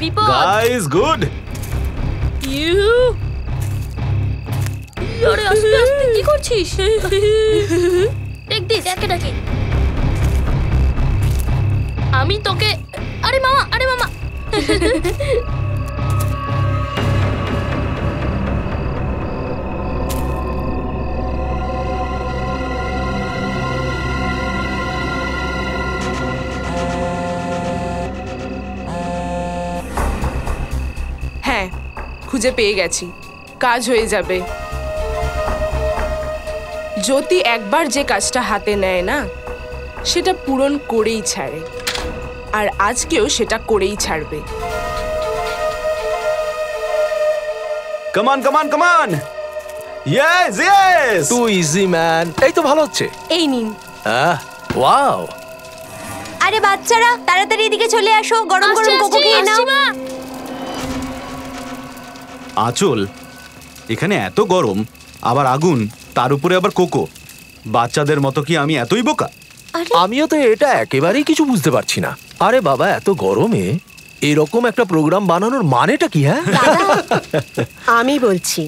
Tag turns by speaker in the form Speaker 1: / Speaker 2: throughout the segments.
Speaker 1: বিপদ।
Speaker 2: Guys good.
Speaker 1: You আরে আস্তে আস্তে কি করছিস? টেক দিস এটাকে। আমি তোকে আরে মামা
Speaker 3: হ্যাঁ, খুঁজে পেয়ে গেছি, কাজ হয়ে যাবে। জ্যোতি একবার যে কাজটা হাতে নেয় না, সেটা পূরণ করেই ছাড়ে, আর আজকেও সেটা করেই ছাড়বে।
Speaker 2: Come on come on come on. Yes yes.
Speaker 4: Too easy man. এই তো ভালো হচ্ছে।
Speaker 5: এই নিন।
Speaker 4: ওয়াও।
Speaker 5: আরে বাচ্চারা তাড়াতাড়ি এদিকে চলে আসো, গরম গরম কোকো খেয়ে নাও।
Speaker 2: আঁচল, এখানে এত গরম, আবার আগুন, তার উপরে আবার কোকো। বাচ্চাদের মতো কি আমি এতই বোকা?
Speaker 4: আমিও তো এটা একেবারেই কিছু বুঝতে পারছি না। আরে বাবা, এত গরমে এরকম একটা প্রোগ্রাম বানানোর মানেটা কি? হ্যাঁ,
Speaker 6: আমি বলছি,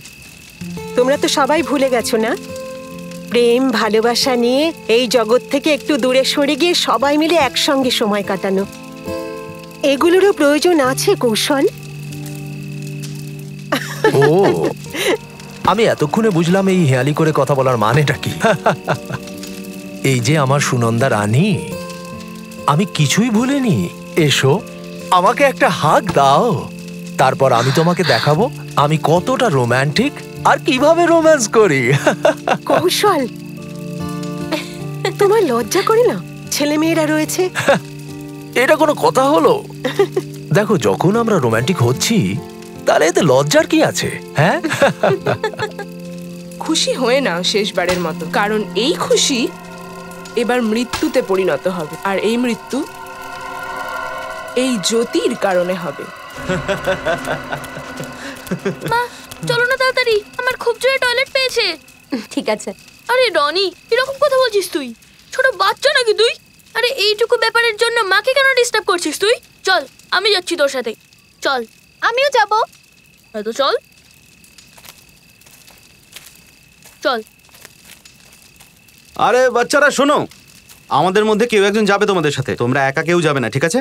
Speaker 6: তোমরা তো সবাই ভুলে গেছো না, প্রেম ভালোবাসা নিয়ে এই জগৎ থেকে একটু দূরে সরে গিয়ে সবাই মিলে একসঙ্গে সময় কাটানো, এগুলোরও প্রয়োজন আছে কৌশল।
Speaker 4: ও, আমি এতক্ষণে বুঝলাম এই হেয়ালি করে কথা বলার মানেটা কি। এই যে আমার সুনন্দা রানী, আমি কিছুই ভুলিনি। এসো, আমাকে একটা হাগ দাও, তারপর আমি তোমাকে দেখাবো আমি কতটা রোম্যান্টিক আর কিভাবে রোম্যান্স করি।
Speaker 6: কৌশল, তোমার লজ্জা করে না? ছেলে মেয়েরা রয়েছে।
Speaker 4: এটা কোনো কথা হলো? দেখো, যখন আমরা রোম্যান্টিক হচ্ছি, তাহলে এতে লজ্জার কি আছে? হ্যাঁ,
Speaker 3: খুশি হয়ে নাও শেষবারের মতো, কারণ এই খুশি এবার মৃত্যুতে পরিণত হবে, আর এই মৃত্যু এই জ্যোতির কারণে হবে।
Speaker 1: মা চলো না তাড়াতাড়ি, আমার খুব জোরে টয়লেট পেয়েছে।
Speaker 5: ঠিক আছে।
Speaker 1: আরে রনি, এরকম কথা বলছিস তুই? ছোট বাচ্চা নাকি তুই? আরে এইটুকু ব্যাপারের জন্য মাকে কেন ডিস্টার্ব করছিস তুই? চল, আমি যাচ্ছি তোর সাথে, চল।
Speaker 5: আমিও যাব।
Speaker 1: তো চল চল।
Speaker 2: আরে বাচ্চারা শোনো, আমাদের মধ্যে কেউ একজন যাবে তোমাদের সাথে, তোমরা একা কেউ যাবে না, ঠিক আছে?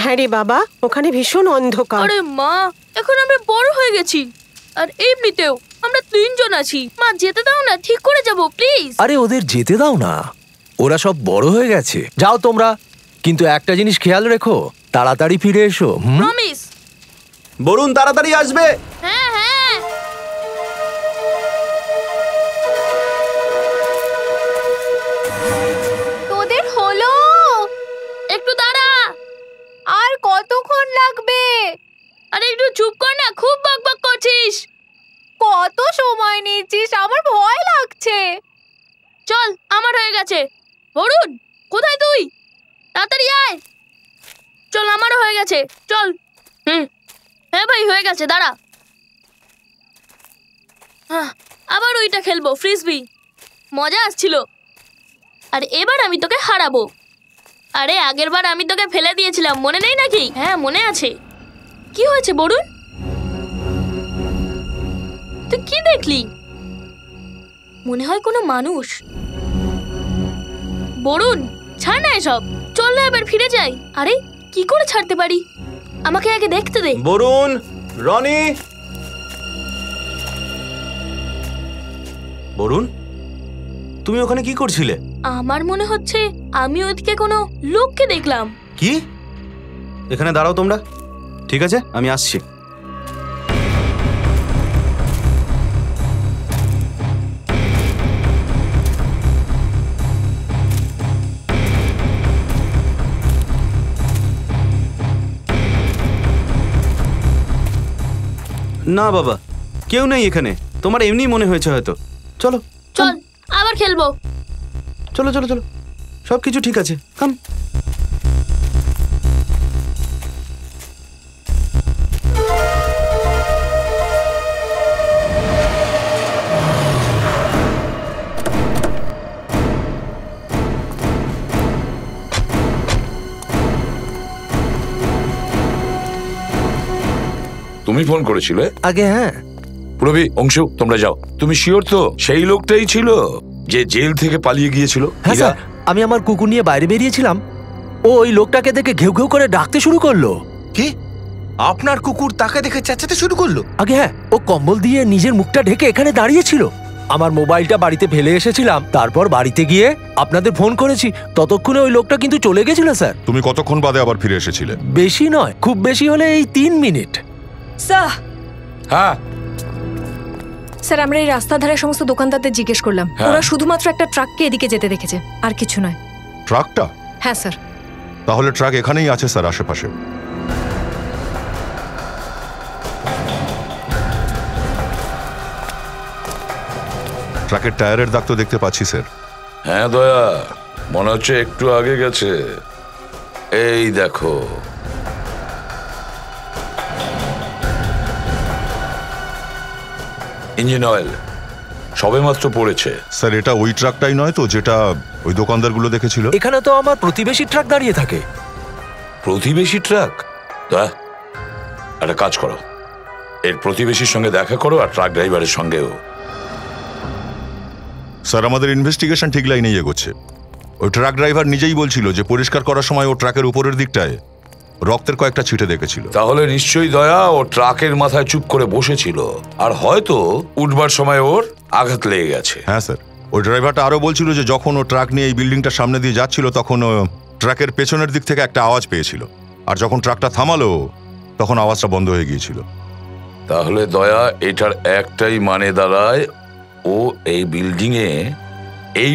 Speaker 6: হ্যাঁ রে বাবা, ওখানে ভীষণ অন্ধকার।
Speaker 1: আরে মা, এখন আমরা বড় হয়ে গেছি, আর এমনিতেও আমরা 3 জন আছি। মা যেতে দাও না, ঠিক করে যাব প্লিজ।
Speaker 4: আরে ওদের যেতে দাও না, ওরা সব বড় হয়ে গেছে। যাও তোমরা, কিন্তু একটা জিনিস খেয়াল রেখো, তাড়াতাড়ি ফিরে এসো।
Speaker 1: প্রমিস।
Speaker 2: বরুণ তাড়াতাড়ি আসবে।
Speaker 1: হ্যাঁ হ্যাঁ।
Speaker 5: তোদের হলো?
Speaker 1: একটু দাঁড়া।
Speaker 5: আর কতক্ষণ লাগবে?
Speaker 1: আরে একটু চুপ কর না, খুব বকবক করছিস।
Speaker 5: কত সময় নিচ্ছিস? আমার ভয় লাগছে।
Speaker 1: চল, আমার হয়ে গেছে। বরুণ, কোথায় তুই? তাড়াতাড়ি আয়। চল, আমারও হয়ে গেছে, চল। হ্যাঁ ভাই, হয়ে গেছে, দাঁড়া। আবার ওইটা খেলবো, ফ্রিসবি। মজা আসছিল। আর এবার আমি তোকে হারাবো। আরে আগের বার আমি তোকে ফেলে দিয়েছিলাম, মনে নেই নাকি? হ্যাঁ মনে আছে। কি হয়েছে বরুণ? তুই কি দেখলি? মনে হয় কোনো মানুষ। বরুণ, ছাড় না এসব, চল না এবার ফিরে যাই। আরে কি করে ছাড়তে পারি? আমাকে আগে দেখতে দে।
Speaker 2: বরুণ, রনি। বরুণ, তুমি ওখানে কি করছিলে?
Speaker 1: আমার মনে হচ্ছে আমি ওদিকে কোনো লোককে দেখলাম।
Speaker 2: কি? এখানে দাঁড়াও তোমরা, ঠিক আছে? আমি আসছি। না বাবা, কেউ নেই এখানে, তোমার এমনি মনে হয়েছে হয়তো। চলো
Speaker 1: চল, আবার খেলবো।
Speaker 2: চলো চলো চলো, সবকিছু ঠিক আছে, কাম।
Speaker 7: তুমি ফোন করেছিলে?
Speaker 4: আগে হ্যাঁ।
Speaker 7: পুরবি, অংশু, তোমরা যাও। তুমি শিওর তো সেই লোকটাই ছিল যে জেল থেকে পালিয়ে গিয়েছিল?
Speaker 4: হ্যাঁ স্যার, আমি আমার কুকুর নিয়ে বাইরে বেরিয়েছিলাম, ও ওই লোকটাকে দেখে ঘেউ ঘেউ করে ডাকতে শুরু করলো।
Speaker 8: কি? আপনার কুকুর তাকে দেখে চেঁচাতে শুরু করলো?
Speaker 4: আগে হ্যাঁ, ও কম্বল দিয়ে নিজের মুখটা ঢেকে এখানে দাঁড়িয়েছিল। আমার মোবাইলটা বাড়িতে ফেলে এসেছিলাম, তারপর বাড়িতে গিয়ে আপনাদের ফোন করেছি। ততক্ষণে ওই লোকটা কিন্তু চলে গেছিল স্যার।
Speaker 9: তুমি কতক্ষণ বাদে আবার ফিরে এসেছিলে?
Speaker 4: বেশি নয়, খুব বেশি হলে এই 3 মিনিট।
Speaker 10: স্যার,
Speaker 7: হ্যাঁ
Speaker 10: স্যার আমরা এই রাস্তার ধারে সমস্ত দোকানদারদের জিজ্ঞেস করলাম, ওরা শুধুমাত্র একটা ট্রাককে এদিকে যেতে দেখেছে, আর কিছু নয়।
Speaker 9: ট্রাকটা?
Speaker 10: হ্যাঁ স্যার।
Speaker 9: তাহলে ট্রাক এখানেই আছে স্যার, আশেপাশে। ট্রাকের টায়ারের দাগ তো দেখতে পাচ্ছি স্যার।
Speaker 7: হ্যাঁ দয়া, মনে হচ্ছে একটু আগে গেছে। এই দেখো, ইঞ্জিন অয়েল সবেমাত্র পড়েছে।
Speaker 9: স্যার এটা ওই ট্রাকটাই নয় তো যেটা ওই দোকানদারগুলো দেখেছিল?
Speaker 4: এখানে তো আমার প্রতিবেশী ট্রাক দাঁড়িয়ে থাকে।
Speaker 7: প্রতিবেশী ট্রাক? দয়া, একটা কাজ করো, এর প্রতিবেশীর সঙ্গে দেখা করো আর ট্রাক ড্রাইভারের সঙ্গেও।
Speaker 9: স্যার আমাদের ইনভেস্টিগেশন ঠিক লাইনেই এগোচ্ছে। ওই ট্রাক ড্রাইভার নিজেই বলছিল যে পরিষ্কার করার সময় ও ট্রাকের উপরের দিকটায় রক্তের কয়েকটা ছিটে দেখেছিল।
Speaker 7: তাহলে নিশ্চয়ই দয়া ও ট্রাকের মাথায় চুপ করে বসেছিল, আর হয়তো উঠবার সময় ওর আঘাত লেগে গেছে।
Speaker 9: হ্যাঁ স্যার, ওই ড্রাইভারটা আরো বলছিল যে যখন ও ট্রাক নিয়ে এই বিল্ডিংটার সামনে দিয়ে যাচ্ছিল তখন ও ট্রাকের পেছনের দিক থেকে একটা আওয়াজ পেয়েছিল, আর যখন ট্রাকটা থামালো তখন আওয়াজটা বন্ধ হয়ে গিয়েছিল।
Speaker 7: তাহলে দয়া, এটার একটাই মানে দাঁড়ায়, ও এই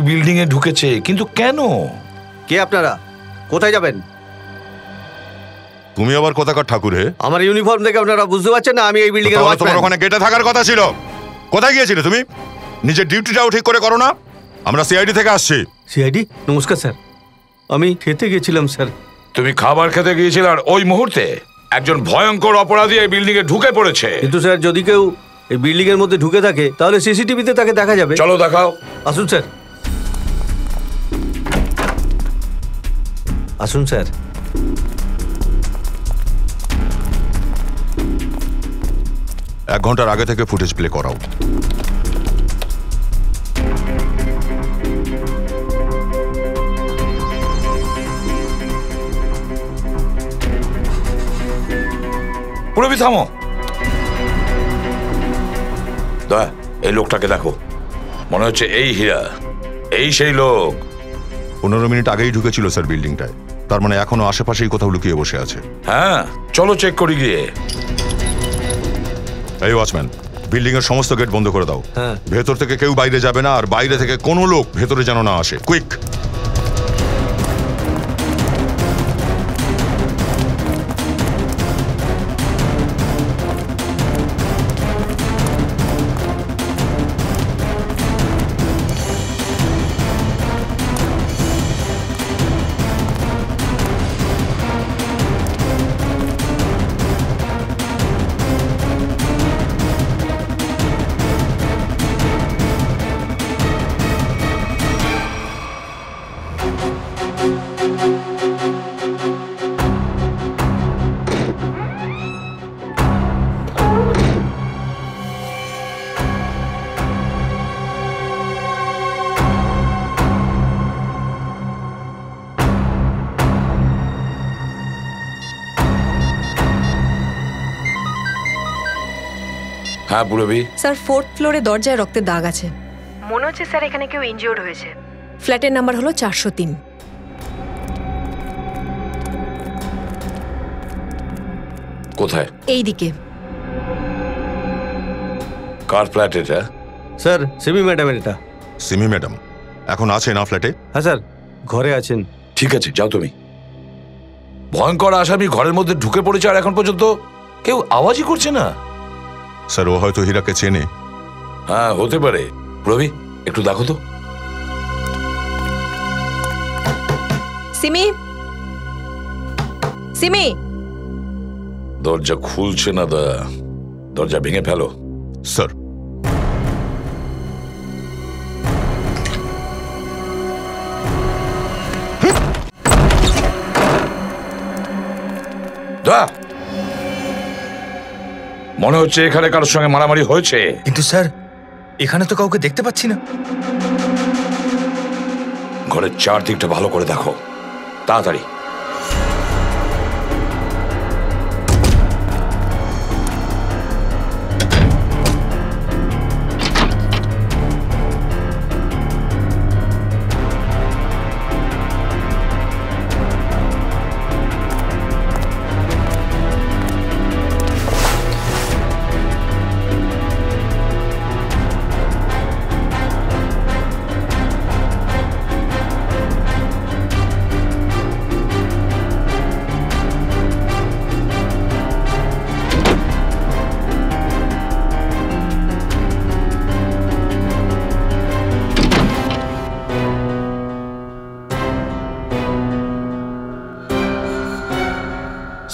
Speaker 7: বিল্ডিং এ ঢুকেছে। কিন্তু কেন?
Speaker 11: কে আপনারা? কোথায় যাবেন?
Speaker 9: তুমি আবার কোথাকার ঠাকুর হে?
Speaker 11: আমার ইউনিফর্ম দেখে আপনারা বুঝতে পারছেন না আমি এই বিল্ডিং এর ওয়াচম্যান।
Speaker 9: তোমার ওখানে গেটে থাকার কথা ছিল, কোথায় গিয়েছিলে তুমি? নিজের ডিউটিটাও ঠিক করে করো না? আমরা সিআইডি থেকে আসছি।
Speaker 11: সিআইডি? নমস্কার স্যার, আমি খেতে গেছিলাম স্যার।
Speaker 7: তুমি খাবার খেতে গিয়েছিলে আর ওই মুহূর্তে একজন ভয়ঙ্কর অপরাধী এই বিল্ডিং এ ঢুকে পড়েছে।
Speaker 11: কিন্তু স্যার যদি কেউ এই বিল্ডিং এর মধ্যে ঢুকে থাকে তাহলে সিসিটিভিতে তাকে দেখা যাবে।
Speaker 7: চলো দেখাও।
Speaker 11: আসুন স্যার, আসুন স্যার।
Speaker 9: এক ঘন্টার আগে থেকে ফুটেজ প্লে করাও।
Speaker 7: পুরবি থামো। দয়া, এই লোকটাকে দেখো, মনে হচ্ছে এই হীরা, এই সেই লোক।
Speaker 9: 15 মিনিট আগেই ঢুকেছিল স্যার বিল্ডিংটায়, তার মানে এখনো আশেপাশেই কোথাও লুকিয়ে বসে আছে।
Speaker 7: হ্যাঁ চলো চেক করি গিয়ে।
Speaker 9: এই ওয়াচম্যান, বিল্ডিং এর সমস্ত গেট বন্ধ করে দাও। ভেতর থেকে কেউ বাইরে যাবে না, আর বাইরে থেকে কোনো লোক ভেতরে যেন না আসে। কুইক।
Speaker 7: হ্যাঁ পুরবি।
Speaker 10: স্যার 4th ফ্লোরে দরজায় রক্তের দাগ আছে।
Speaker 6: মনে হচ্ছে স্যার এখানে কেউ ইনজিওর্ড হয়েছে।
Speaker 10: ফ্ল্যাটের নাম্বার হলো 403।
Speaker 7: কোথায়?
Speaker 10: এই দিকে।
Speaker 7: কার ফ্ল্যাট এটা?
Speaker 11: স্যার সিমি ম্যাডামের এটা।
Speaker 9: সিমি ম্যাডাম এখন আছে না ফ্ল্যাটে?
Speaker 11: হ্যাঁ স্যার, ঘরে আছেন।
Speaker 7: ঠিক আছে, যাও তুমি। ভয়ঙ্কর আসামি ঘরের মধ্যে ঢুকে পড়েছে আর এখন পর্যন্ত কেউ আওয়াজই করছে না।
Speaker 9: স্যার ও হয়তো হীরাকে চেনে।
Speaker 7: হ্যাঁ হতে পারে। রবি একটু দেখো তো।
Speaker 10: সিমি, সিমি।
Speaker 7: দরজা খুলছে না দয়া, দরজা ভেঙে ফেলো।
Speaker 9: স্যার।
Speaker 7: দয়া, মনে হচ্ছে এখানে কারোর সঙ্গে মারামারি হয়েছে।
Speaker 8: কিন্তু স্যার এখানে তো কাউকে দেখতে পাচ্ছি না।
Speaker 7: ঘরের চারদিকটা ভালো করে দেখো, তাড়াতাড়ি।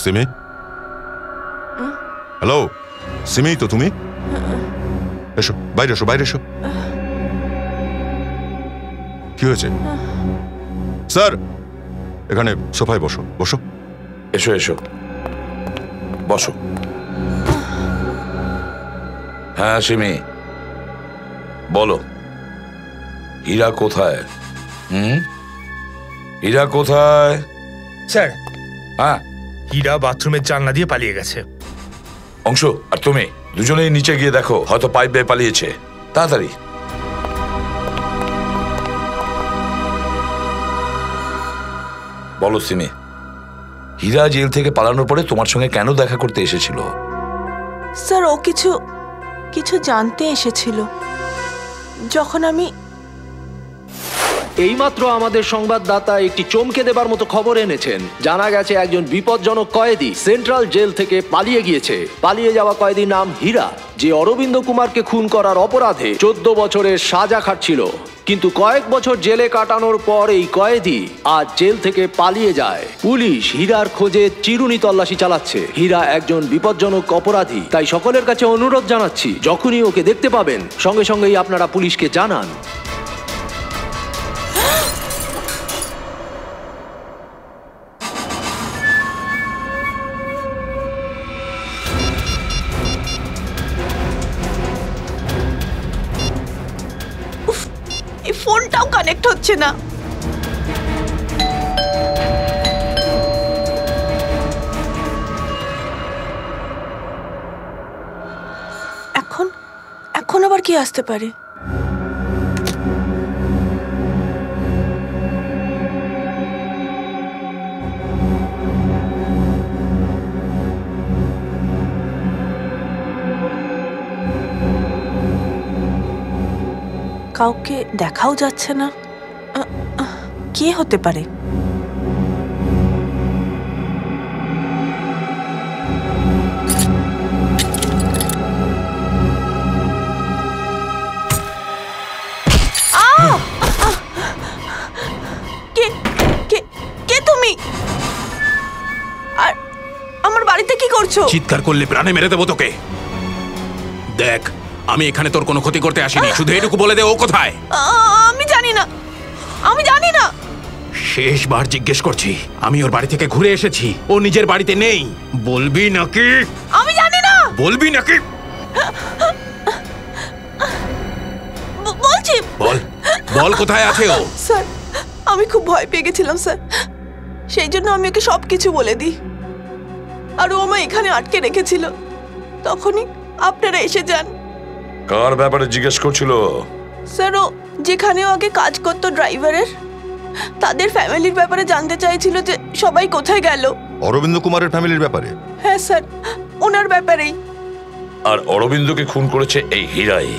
Speaker 9: সিমি, হ্যালো সিমি, তো তুমি এসো, বাইরে এসো, বাইরে এসো। কি হয়েছে? স্যার এখানে সোফায় বসো, বসো।
Speaker 7: এসো এসো, বসো। হ্যাঁ সিমি, বলো হীরা কোথায়? হীরা কোথায়?
Speaker 8: স্যার
Speaker 7: হ্যাঁ,
Speaker 8: হীরা বাথরুমের জানলা দিয়ে পালিয়ে গেছে।
Speaker 7: অংশ আর তুমি দুজনেই নিচে গিয়ে দেখো, হয়তো পাইপ বেয়ে পালিয়েছে। তাড়াতাড়ি। বলো সিমি, হীরা জেল থেকে পালানোর পরে তোমার সঙ্গে কেন দেখা করতে এসেছিল?
Speaker 12: স্যার ও কিছু জানতে এসেছিল। যখন আমি
Speaker 4: এইমাত্র আমাদের সংবাদদাতা একটি চমকে দেবার মতো খবর এনেছেন। জানা গেছে একজন বিপজ্জনক কয়েদি সেন্ট্রাল জেল থেকে পালিয়ে গিয়েছে। পালিয়ে যাওয়া কয়েদির নাম হীরা, যে অরবিন্দ কুমারকে খুন করার অপরাধে 14 বছরের সাজা খাটছিল। কিন্তু কয়েক বছর জেলে কাটানোর পর এই কয়েদি আজ জেল থেকে পালিয়ে যায়। পুলিশ হীরার খোঁজে চিরুনি তল্লাশি চালাচ্ছে। হীরা একজন বিপজ্জনক অপরাধী, তাই সকলের কাছে অনুরোধ জানাচ্ছি, যখনই ওকে দেখতে পাবেন সঙ্গে সঙ্গেই আপনারা পুলিশকে জানান।
Speaker 12: এই ফোনটাও কানেক্ট হচ্ছে না। এখন আবার কি আসতে পারে? কাউকে দেখাও যাচ্ছে না। কে হতে পারে? কে তুমি? আর আমার বাড়িতে কি করছো?
Speaker 13: চিৎকার করলে প্রাণে মেরে দেবো তোকে। দেখ, আমি এখানে তোর কোনো ক্ষতি করতে আসিনি, শুধু এটুকু বলে দে ও কোথায়।
Speaker 12: আমি জানি না।
Speaker 13: শেষবার জিজ্ঞেস করছি, আমি ওর বাড়ি থেকে ঘুরে এসেছি, ও নিজের বাড়িতে নেই। বলবি নাকি?
Speaker 12: আমি জানি না।
Speaker 13: বলবি নাকি?
Speaker 12: বলছি।
Speaker 13: বল কোথায় আছে ও?
Speaker 12: স্যার আমি খুব ভয় পেয়ে গেছিলাম স্যার, সেই জন্য আমি ওকে সবকিছু বলে দিই। আর ও আমায় এখানে আটকে রেখেছিল, তখনই আপনারা এসে যান।
Speaker 7: কার ব্যাপারে জিজ্ঞেস করছিল?
Speaker 12: স্যার ও যেখানেও আগে কাজ করতো ড্রাইভারের, তাদের ফ্যামিলির ব্যাপারে জানতে চাইছিল যে সবাই কোথায় গেল।
Speaker 9: অরবিন্দ কুমারের ফ্যামিলির ব্যাপারে?
Speaker 12: হ্যাঁ স্যার, ওনার ব্যাপারেই।
Speaker 7: আর অরবিন্দকে খুন করেছে এই হীরাই।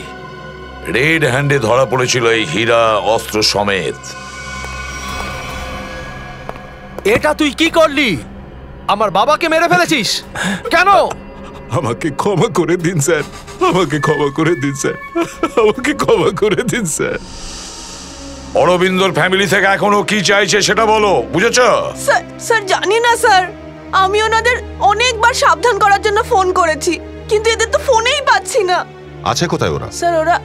Speaker 7: রেড হ্যান্ডে ধরা পড়েছিল এই হীরা, অস্ত্র সমেত।
Speaker 4: এটা তুই কি করলি? আমার বাবাকে মেরে ফেলেছিস কেন?
Speaker 13: আমাকে ক্ষমা করে দিন স্যার, আমাকে ক্ষমা করে দিন স্যার, আমাকে ক্ষমা করে দিন স্যার।
Speaker 7: অরবিন্দর ফ্যামিলি থেকে এখনো কি চাইছে সেটা বলো, বুঝেছো?
Speaker 12: স্যার জানি না স্যার, আমি ওনাদের অনেকবার সাবধান করার জন্য ফোন করেছি, কিন্তু এদের তো ফোনেই পাচ্ছি না।
Speaker 9: আছে কোথায় ওরা?
Speaker 12: স্যার ওরা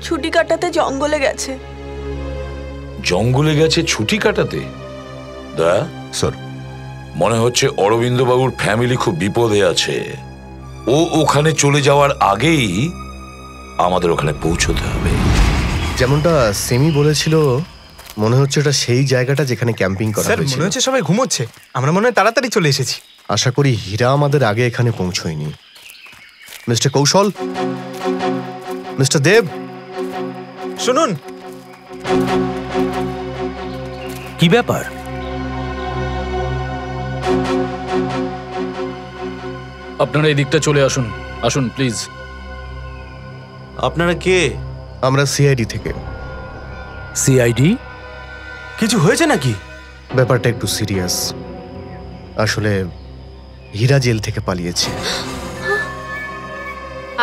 Speaker 12: ছুটি কাটাতে জঙ্গলে গেছে।
Speaker 7: জঙ্গলে গেছে ছুটি কাটাতে?
Speaker 9: স্যার
Speaker 7: মনে হচ্ছে অরবিন্দ বাবুর ফ্যামিলি খুব বিপদে আছে। ও ওখানে চলে যাওয়ার আগেই আমাদের ওখানে পৌঁছতে হবে।
Speaker 14: যেমনটা সেমি বলেছিল, মনে হচ্ছে এটা সেই জায়গাটা যেখানে ক্যাম্পিং করা
Speaker 8: স্যার
Speaker 14: হয়েছিল।
Speaker 8: মনে হচ্ছে সবাই ঘুমোচ্ছে, আমরা মনে হয় তাড়াতাড়ি চলে এসেছি।
Speaker 14: আশা করি হীরা আমাদের আগে এখানে পৌঁছয়নি। মিস্টার কৌশল, মিস্টার দেব,
Speaker 8: শুনুন।
Speaker 4: কি ব্যাপার?
Speaker 15: আপনারা এই দিকটা চলে আসুন, আসুন প্লিজ।
Speaker 2: আপনারা কে?
Speaker 14: আমরা সিআইডি থেকে।
Speaker 4: সিআইডি?
Speaker 2: কিছু হয়েছে নাকি?
Speaker 14: ব্যাপারটা একটু সিরিয়াস। আসলে হীরা জেল থেকে পালিয়েছে।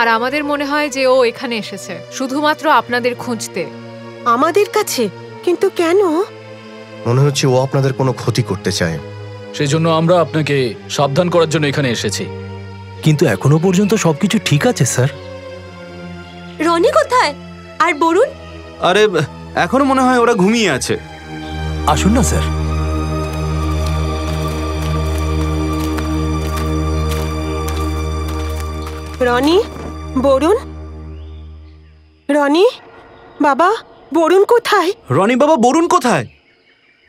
Speaker 16: আর আমাদের মনে হয় যে ও এখানে এসেছে শুধুমাত্র আপনাদের খুঁজতে।
Speaker 6: আমাদের কাছে? কিন্তু কেন?
Speaker 14: মনে হচ্ছে ও আপনাদের কোনো ক্ষতি করতে চায়।
Speaker 15: সেই জন্য আমরা আপনাকে সাবধান করার জন্য এখানে এসেছি।
Speaker 4: কিন্তু এখনো পর্যন্ত সবকিছু ঠিক আছে স্যার।
Speaker 5: রনি কোথায়? আর বরুণ?
Speaker 2: আরে এখনো মনে হয় ওরা ঘুমিয়ে আছে।
Speaker 4: আসুন না স্যার।
Speaker 6: রনি, বরুণ, রনি বাবা, বরুণ কোথায়?
Speaker 2: রনি বাবা, বরুণ কোথায়?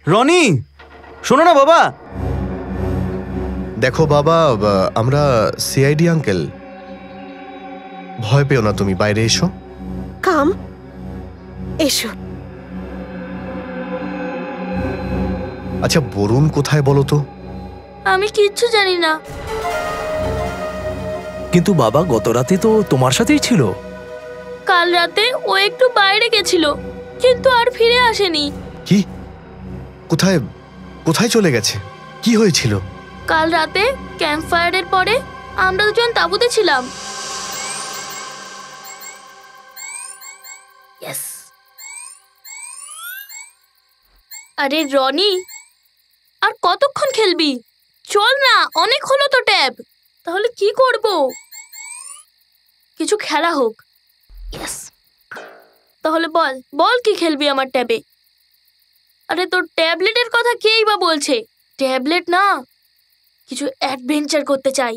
Speaker 2: রনি, শোনো না বাবা।
Speaker 14: দেখো বাবা, আমরা সিআইডি আঙ্কেল। ভয় পেও না, তুমি বাইরে এসো।
Speaker 6: কাম, এসো।
Speaker 14: আচ্ছা বরুণ কোথায় বলো তো?
Speaker 1: আমি কিচ্ছু জানি না।
Speaker 4: কিন্তু বাবা, গত রাতে তো তোমার সাথেই ছিল।
Speaker 1: কাল রাতে ও একটু বাইরে গেছিল, কিন্তু আর ফিরে আসেনি।
Speaker 14: কি? কোথায় কোথায় চলে গেছে? কি হয়েছিল?
Speaker 1: কাল রাতে ক্যাম্প ফায়ারের পরে আমরা দুজন তাঁবুতে ছিলাম। আরে রনি, আর কতক্ষণ খেলবি? চল না, অনেক হলো তো ট্যাব। তাহলে কি করব? কিছু খেলা হোক। তাহলে বল বল কি খেলবি আমার ট্যাবে? আরে তোর ট্যাবলেটের কথা কেই বা বলছে? ট্যাবলেট না, কিছু অ্যাডভেঞ্চার করতে চাই।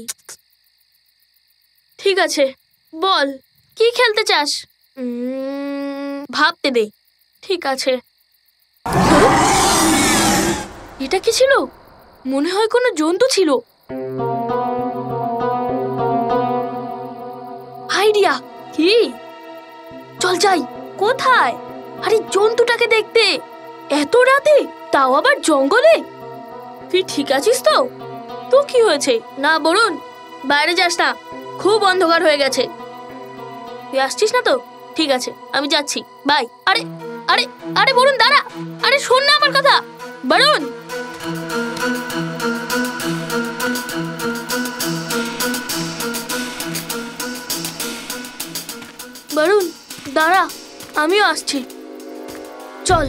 Speaker 1: ঠিক আছে, বল কি খেলতে চাস? ভাবতে দে। ঠিক আছে। এটা কি ছিল? মনে হয় কোনো জন্তু ছিল। আইডিয়া! কি? চল যাই। কোথায়? আরে জন্তুটাকে দেখতে। এত রাতে, তাও আবার জঙ্গলে। তুই ঠিক আছিস তো? তো কি হয়েছে? না বরুণ, বাইরে যাস না, খুব অন্ধকার হয়ে গেছে। তুই আসছিস না তো? ঠিক আছে, আমি যাচ্ছি, বাই। আরে আরে আরে বরুণ দাঁড়া। আরে শোন না আমার কথা, বরুণ। বরুণ দাঁড়া, আমিও আসছি, চল।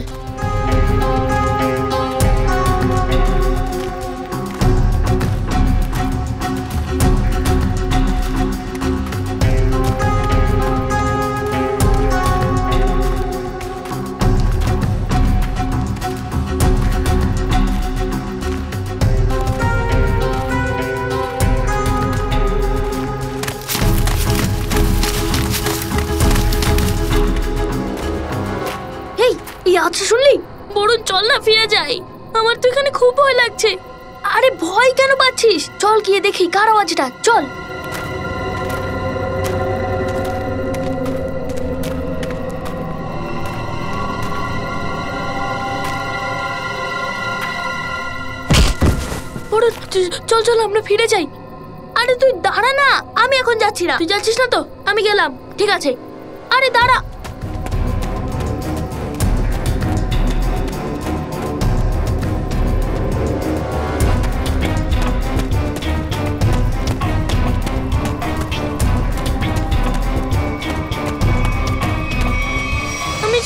Speaker 1: আচ্ছা শুনলি, বরুণ চল না ফিরে যাই। আমার তো এখানে খুব ভয় লাগছে। আরে ভয় কেন পাচ্ছিস? চল গিয়ে দেখি কার আওয়াজটা, চল। বরুণ চল চল, আমরা ফিরে যাই। আরে তুই দাঁড়া না, আমি এখন যাচ্ছি না। তুই যাচ্ছিস না তো? আমি গেলাম, ঠিক আছে। আরে দাঁড়া।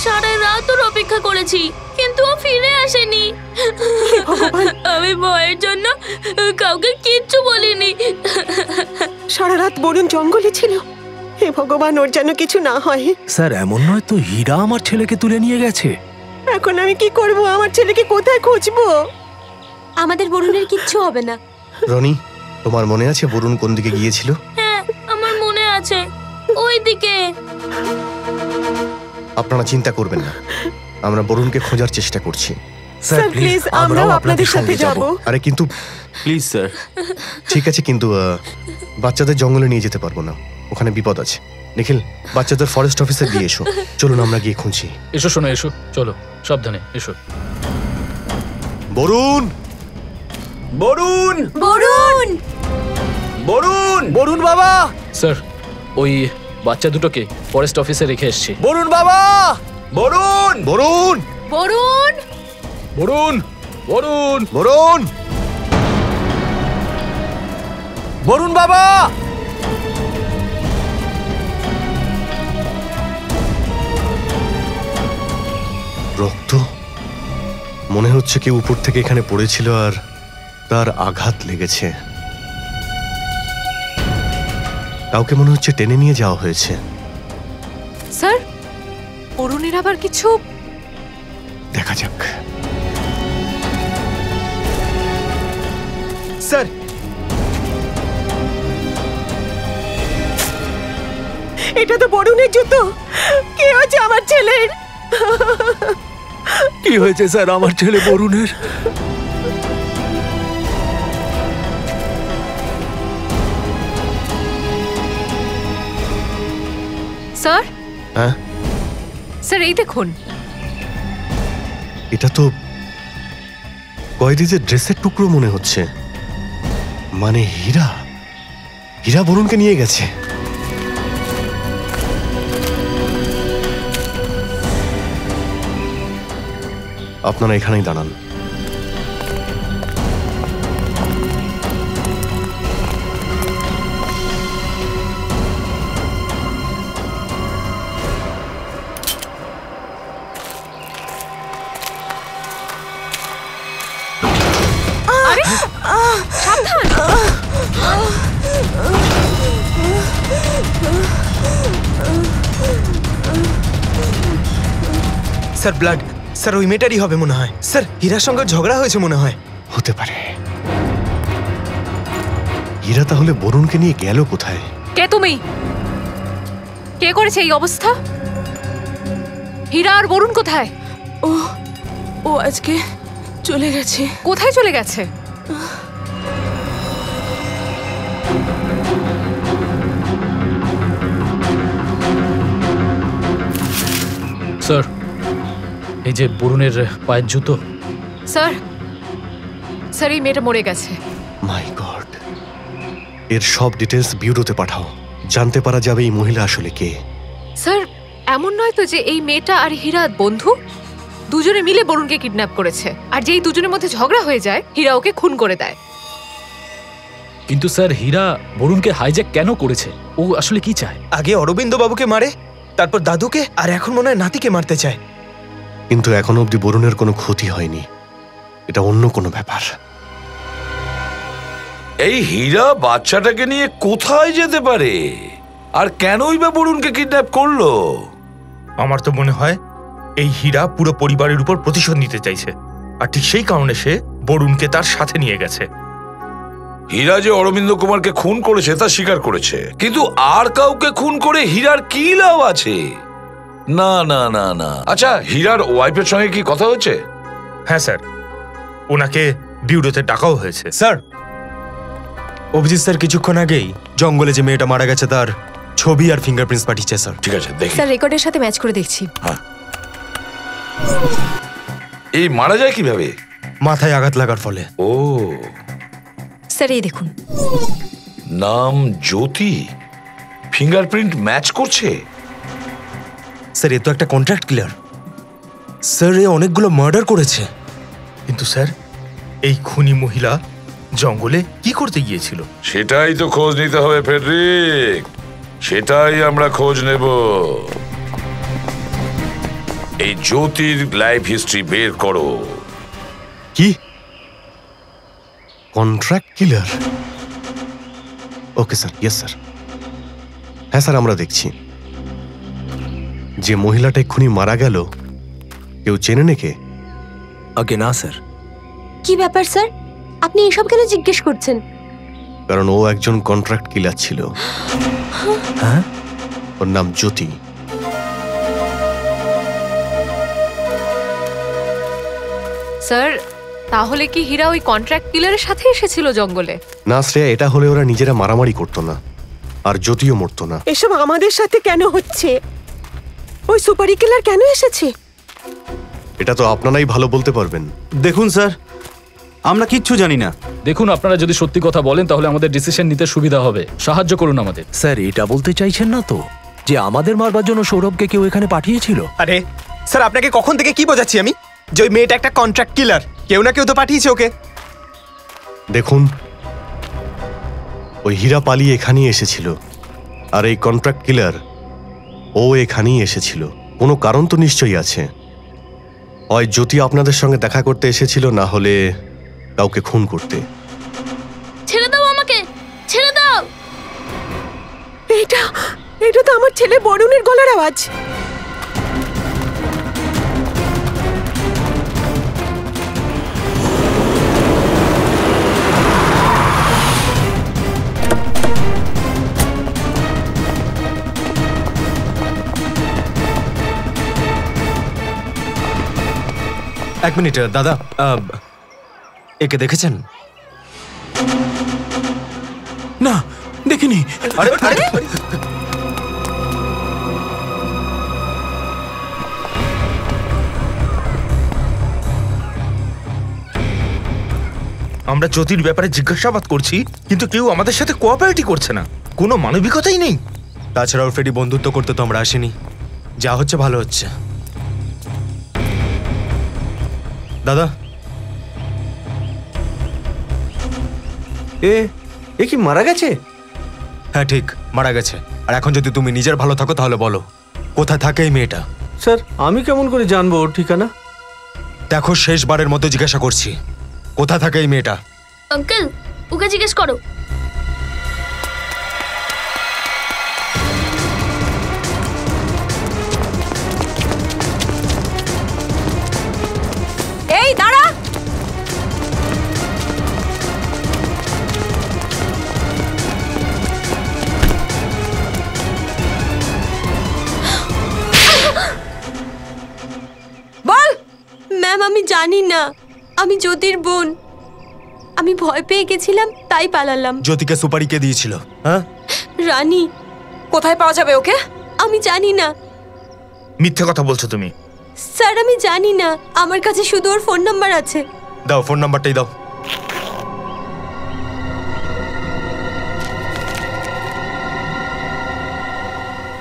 Speaker 1: সারা রাত ওর অপেক্ষা করেছি, কিন্তু ও ফিরে আসেনি। আমি ভয়ের জন্য কাউকে কিচ্ছু বলিনি।
Speaker 6: সারা রাত বরুণ জঙ্গলে ছিল। হে ভগবান, ওর যেন কিছু না হয়।
Speaker 4: স্যার, এমন নয় তো হীরা আমার ছেলেকে তুলে নিয়ে গেছে?
Speaker 6: এখন আমি কি করব? আমার ছেলেকে কোথায় খুঁজবো?
Speaker 5: আমাদের বরুণের কিচ্ছু হবে না।
Speaker 14: রনি, তোমার মনে আছে বরুণ কোন দিকে গিয়েছিল?
Speaker 1: হ্যাঁ, যাচ্ছে ওইদিকে।
Speaker 14: আপনারা চিন্তা করবেন না, আমরা বরুণকে খোঁজার চেষ্টা করছি।
Speaker 6: স্যার প্লিজ আমরাও আপনাদের সাথে যাব।
Speaker 14: আরে কিন্তু
Speaker 2: প্লিজ স্যার।
Speaker 14: ঠিক আছে, কিন্তু বাচ্চাদের জঙ্গলে নিয়ে যেতে পারবো না, ওখানে বিপদ আছে। নিখিল, বাচ্চাদের ফরেস্ট অফিসে দিয়ে এসো। চলুন আমরা গিয়ে খুঁজি।
Speaker 15: এসো শোনো, এসো, চলো সাবধানে এসো।
Speaker 14: বরুণ,
Speaker 11: বরুণ,
Speaker 5: বরুণ,
Speaker 11: বরুণ, বরুণ বাবা,
Speaker 15: স্যার ওই বাচ্চা দুটোকে ফরেস্ট অফিসে রেখে এসেছি।
Speaker 11: বরুণ বাবা, বরুণ,
Speaker 14: বরুণ,
Speaker 16: বরুণ,
Speaker 15: বরুণ, বরুণ,
Speaker 14: বরুণ,
Speaker 11: বরুণ বাবা।
Speaker 14: রক্ত, মনে হচ্ছে কেউ উপর থেকে এখানে পড়েছিল আর তার আঘাত লেগেছে। কাউকে মনে হচ্ছে টেনে নিয়ে যাওয়া হয়েছে।
Speaker 16: স্যার অরুণের আবার কিছু
Speaker 14: দেখা যাক।
Speaker 8: স্যার,
Speaker 6: এটা তো বরুণের জুতো। কি হয়েছে আমার ছেলের?
Speaker 4: কি হয়েছে স্যার আমার ছেলে বরুণের?
Speaker 16: স্যার,
Speaker 14: হ্যাঁ
Speaker 16: স্যার এই দেখুন।
Speaker 14: এটা তো কয়েদিদের ড্রেসের টুকরো মনে হচ্ছে। মানে হীরা, হীরা বরুণকে নিয়ে গেছে। আপনারা এখানেই দাঁড়ান।
Speaker 8: স্যার ব্লাড, স্যার ওই মেয়েটারই হবে মনে হয়। স্যার হীরার সঙ্গে ঝগড়া হয়েছে মনে হয়।
Speaker 14: হতে পারে। হীরা তাহলে বরুণকে নিয়ে গেল কোথায়?
Speaker 16: কে তুমি? কে করেছে এই অবস্থা? হীরা আর বরুণ কোথায়?
Speaker 3: ও আজকে চলে গেছে।
Speaker 16: কোথায় চলে গেছে?
Speaker 15: স্যার এই যে বরুণের পায়ের জুতো।
Speaker 16: স্যার, স্যার এই মেয়েটা মরে গেছে।
Speaker 14: মাই গড, এর সব ডিটেলস ব্যুরোতে পাঠাও, জানতে পারা যাবে এই মহিলা আসলে কে।
Speaker 16: স্যার এমন নয় তো যে এই মেয়েটা আর হীরা বন্ধু? দুজনে মিলে বরুণকে কিডন্যাপ করেছে, আর যেই দুজনের মধ্যে ঝগড়া হয়ে যায় হীরা ওকে খুন করে দেয়।
Speaker 15: কিন্তু স্যার হীরা বরুণকে হাইজ্যাক কেন করেছে? ও আসলে কি চায়?
Speaker 8: আগে অরবিন্দ বাবুকে মারে, তারপর দাদুকে, আর এখন মনে হয় নাতিকে মারতে চায়।
Speaker 14: কিন্তু এখনো অব্দি বরুণের কোনো ক্ষতি হয়নি, এটা অন্য কোনো ব্যাপার।
Speaker 7: এই হীরা বাচ্চাটাকে নিয়ে কোথায় যেতে পারে, আর কেনই বা বরুণকে কিডন্যাপ করলো?
Speaker 8: আমার তো মনে হয় এই হীরা পুরো পরিবারের উপর প্রতিশোধ নিতে চাইছে, আর ঠিক সেই কারণে সে বরুণকে তার সাথে নিয়ে গেছে।
Speaker 7: হীরা যে অরবিন্দ কুমারকে খুন করেছে তা স্বীকার করেছে, কিন্তু আর কাউকে খুন করে হীরার কি লাভ আছে? না না না না। আচ্ছা, হীরার ওয়াইফের সঙ্গে কি কথা হচ্ছে?
Speaker 8: হ্যাঁ স্যার, ওনাকে বিউরোতে ডাকাও হয়েছে। স্যার, অভিজিৎ স্যার কিছুক্ষণ আগেই জঙ্গলে যে মেয়েটা মারা গেছে তার ছবি আর ফিঙ্গারপ্রিন্টস পাঠিয়েছে স্যার।
Speaker 7: ঠিক আছে, দেখি।
Speaker 10: স্যার রেকর্ডের সাথে ম্যাচ করে দেখছি।
Speaker 7: এই মারা যায় কিভাবে?
Speaker 8: মাথায় আঘাত লাগার ফলে।
Speaker 7: ও
Speaker 10: স্যার এই দেখুন।
Speaker 7: নাম জ্যোতি, ফিঙ্গারপ্রিন্ট ম্যাচ করছে।
Speaker 8: স্যার এ তো একটা কন্ট্রাক্ট ক্লিয়ার। স্যার এ অনেকগুলো মার্ডার করেছে, কিন্তু স্যার এই খুনি মহিলা জঙ্গলে কি করতে গিয়েছিল?
Speaker 7: সেটাই তো খোঁজ নিতে হবে ফেডরিক, সেটাই আমরা খোঁজ নেব। এই জ্যোতির লাইফ হিস্ট্রি বের করো।
Speaker 14: কি কন্ট্রাক্ট কিলার? Okay sir, yes sir. হ্যাঁ স্যার, আমরা দেখছি। যে মহিলাটা এক্ষুনি মারা গেল, কেউ চেনে নাকি?
Speaker 4: আগে না স্যার।
Speaker 5: কি ব্যাপার স্যার, আপনি এসব কেন জিজ্ঞেস করছেন?
Speaker 14: কারণ ও একজন কন্ট্রাক্ট কিলার ছিল।
Speaker 4: হ্যাঁ,
Speaker 14: ওর নাম জ্যোতি।
Speaker 16: স্যার, তাহলে কি হীরা ওই কন্ট্রাক্ট কিলারের সাথে এসেছিল জঙ্গলে?
Speaker 14: না শ্রেয়া, এটা হলে ওরা নিজেরা মারামারি করতো না, আর জ্যোতিও মরতো না।
Speaker 6: এসব আমাদের সাথে কেন হচ্ছে? ওই সুপারি কিলার কেন এসেছে?
Speaker 14: এটা তো আপনারাই ভালো বলতে পারবেন।
Speaker 2: দেখুন স্যার, আমরা কিচ্ছু জানি না।
Speaker 15: দেখুন, আপনারা যদি সত্যি কথা বলেন তাহলে আমাদের ডিসিশন নিতে সুবিধা হবে। সাহায্য করুন আমাদের।
Speaker 4: স্যার এটা বলতে চাইছেন না তো যে আমাদের মারবার জন্য সৌরভকে কেউ এখানে পাঠিয়েছিল?
Speaker 8: আরে স্যার, আপনাকে কখন থেকে কি বোঝাচ্ছি আমি যে ওই মেয়েটা একটা কন্ট্রাক্ট কিলার? কেউ না কেউ তো পাঠিয়েছে ওকে।
Speaker 14: দেখুন, ওই হীরা পালিয়ে এখানেই এসেছিল, আর এই কন্ট্রাক্ট কিলার ও এখানেই এসেছিল। কোনো কারণ তো নিশ্চয়ই আছে। হয় জ্যোতি আপনাদের সঙ্গে দেখা করতে এসেছিল, না হলে কাউকে খুন করতে।
Speaker 1: ছেড়ে দাও আমাকে, ছেড়ে দাও।
Speaker 6: এটা তো আমার ছেলে বরুণের গলার আওয়াজ।
Speaker 8: এক মিনিট দাদা, একে দেখেছেন?
Speaker 13: না, দেখিনি।
Speaker 8: আরে আরে
Speaker 17: আমরা জ্যোতির ব্যাপারে জিজ্ঞাসাবাদ করছি, কিন্তু কেউ আমাদের সাথে কোঅপারেটই করছে না। কোনো মানবিকতাই নেই।
Speaker 8: তাছাড়াও ফ্রেডি, বন্ধুত্ব করতে তো আমরা আসিনি। যা হচ্ছে ভালো হচ্ছে। দাদা,
Speaker 11: এ কি মারা গেছে?
Speaker 8: হ্যাঁ ঠিক, মারা গেছে। আর এখন যদি তুমি নিজের ভালো থাকো তাহলে বলো, কোথায় থাকে এই মেয়েটা?
Speaker 11: স্যার, আমি কেমন করে জানবো ওর ঠিকানা?
Speaker 8: দেখো, শেষবারের মতো জিজ্ঞাসা করছি, কোথায় থাকে এই মেয়েটা?
Speaker 1: আঙ্কেল, ওকে জিজ্ঞেস করো।
Speaker 10: এই দাঁড়া!
Speaker 5: বল। ম্যাম, আমি জানি না, আমি জ্যোতির বোন। আমি ভয় পেয়ে গেছিলাম, তাই পালালাম।
Speaker 8: জ্যোতিকে সুপারি কে দিয়েছিল? হ্যাঁ,
Speaker 5: রানী।
Speaker 10: কোথায় পাওয়া যাবে ওকে?
Speaker 5: আমি জানি না
Speaker 17: মিথ্যে কথা বলছো তুমি।
Speaker 5: স্যার, আমি জানি না। আমার কাছে শুধু ওর ফোন নাম্বার আছে।
Speaker 8: দাও, ফোন নাম্বারটাই দাও।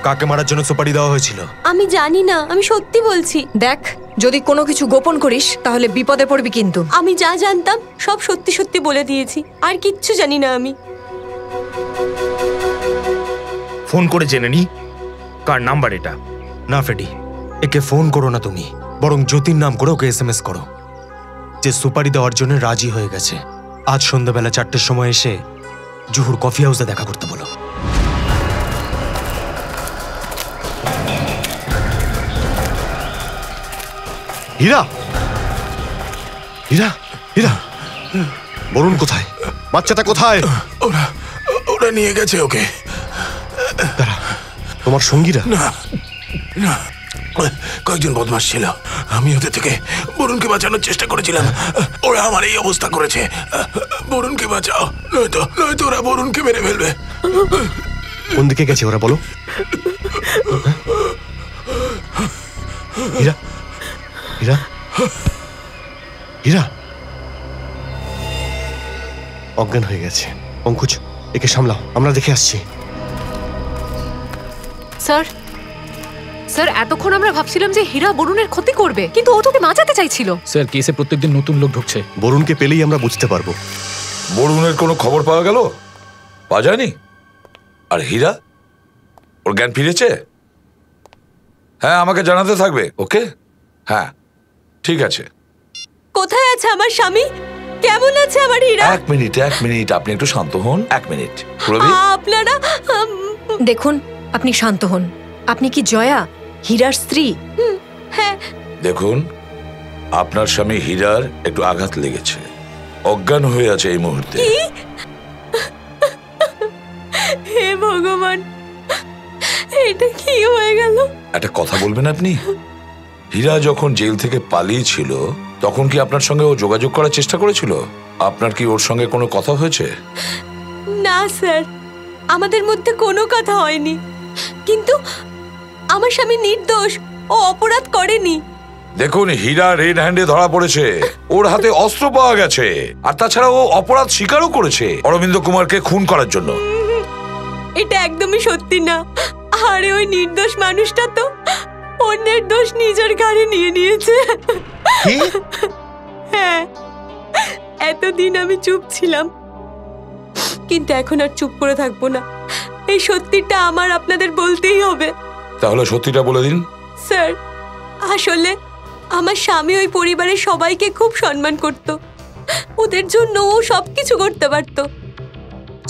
Speaker 8: কাকে মারার জন্য সুপারি দেওয়া হয়েছিল?
Speaker 5: আমি জানি না, আমি সত্যি বলছি।
Speaker 10: দেখ, যদি কোনো কিছু গোপন করিস তাহলে বিপদে পড়বি কিন্তু।
Speaker 5: আমি যা জানতাম সব সত্যি সত্যি বলে দিয়েছি, আর কিচ্ছু জানি না আমি।
Speaker 17: ফোন করে জেনে নি কার নাম্বার এটা।
Speaker 8: না ফ্রেডি, একে ফোন করো না তুমি, বরং জ্যোতির নাম করে ওকে SMS করো, যে সুপারি দেওয়ার জন্য রাজি হয়ে গেছে। আজ সন্ধ্যাবেলা 4টের সময় এসে জুহুর কফি হাউসে দেখা করতে বলো।
Speaker 14: হীরা, হীরা, হীরা, বরুণ কোথায়? বাচ্চাটা কোথায়?
Speaker 13: ওরা নিয়ে গেছে ওকে।
Speaker 14: তোমার সঙ্গীরা?
Speaker 13: না না, কয়েকজন বদমাশ ছিল। আমি ওদের থেকে বরুণকে বাঁচানোর চেষ্টা করেছিলাম। ওরা আমার এই অবস্থা করেছে। বরুণকে বাঁচাও, নয়তো ওরা বরুণকে মেরে ফেলবে।
Speaker 14: কোন দিকে গেছে ওরা, বলো? হীরা, হীরা, হীরা অজ্ঞান হয়ে গেছে। অঙ্কুশ, একে সামলাও, আমরা দেখে আসছি।
Speaker 16: স্যার, স্যার, এতক্ষণ আমরা ভাবছিলাম যে হীরা বরুণের ক্ষতি করবে, কিন্তু ও তোকে বাঁচাতে চাইছিল।
Speaker 15: স্যার, কেসে প্রত্যেকদিন নতুন লোক ঢুকছে।
Speaker 14: বরুণকে পেলেই আমরা বুঝতে পারবো।
Speaker 7: বরুণের কোনো খবর পাওয়া গেল? পাওয়া যায়নি। আর হীরা, ওর জ্ঞান ফিরেছে? হ্যাঁ, আমাকে জানাতে থাকবে। ওকে, হ্যাঁ ঠিক আছে।
Speaker 5: কোথায় আছে আমার স্বামী? কেমন আছে আমার হীরা?
Speaker 7: এক মিনিট, আপনি একটু শান্ত হন। 1 মিনিট। রবি,
Speaker 5: আপনারা
Speaker 10: দেখুন, আপনি শান্ত হন। আপনি কি জয়া, হীরার স্ত্রী?
Speaker 5: হ্যাঁ।
Speaker 7: দেখুন, আপনার স্বামী হীরার একটু আঘাত লেগেছে, অজ্ঞান হয়ে আছে এই মুহূর্তে।
Speaker 5: হে ভগবান, এটা কি হয়ে গেল?
Speaker 7: একটা কথা বলবেন আপনি? হীরা যখন জেল থেকে পালিয়েছিল তখন কি আপনার সঙ্গে ও যোগাযোগ করার চেষ্টা করেছিল? আপনার কি ওর সঙ্গে কোনো কথা হয়েছে?
Speaker 5: না স্যার, আমাদের মধ্যে কোনো কথা হয়নি। কিন্তু আমার স্বামী নির্দোষ, ও অপরাধ করেনি।
Speaker 7: দেখুন, হীরা রেড হ্যান্ডে ধরা পড়েছে, ওর হাতে অস্ত্র পাওয়া গেছে, আর তাছাড়া ও অপরাধ স্বীকারও করেছে অরবিন্দ কুমারকে খুন করার জন্য।
Speaker 5: এটা একদমই সত্যি না। আরে ওই নির্দোষ মানুষটা তো অন্যের দোষ নিজের ঘাড়ে নিয়ে নিয়েছে। হ্যাঁ, এতদিন আমি চুপ ছিলাম, কিন্তু এখন আর চুপ করে থাকবো না। এই সত্যিটা আমার আপনাদের বলতেই হবে।
Speaker 7: তাহলে সত্যিটা বলে দিন।
Speaker 5: স্যার, আসলে আমার স্বামী ওই পরিবারের সবাইকে খুব সম্মান করত। ওদের জন্য ও সবকিছু করতে পারত।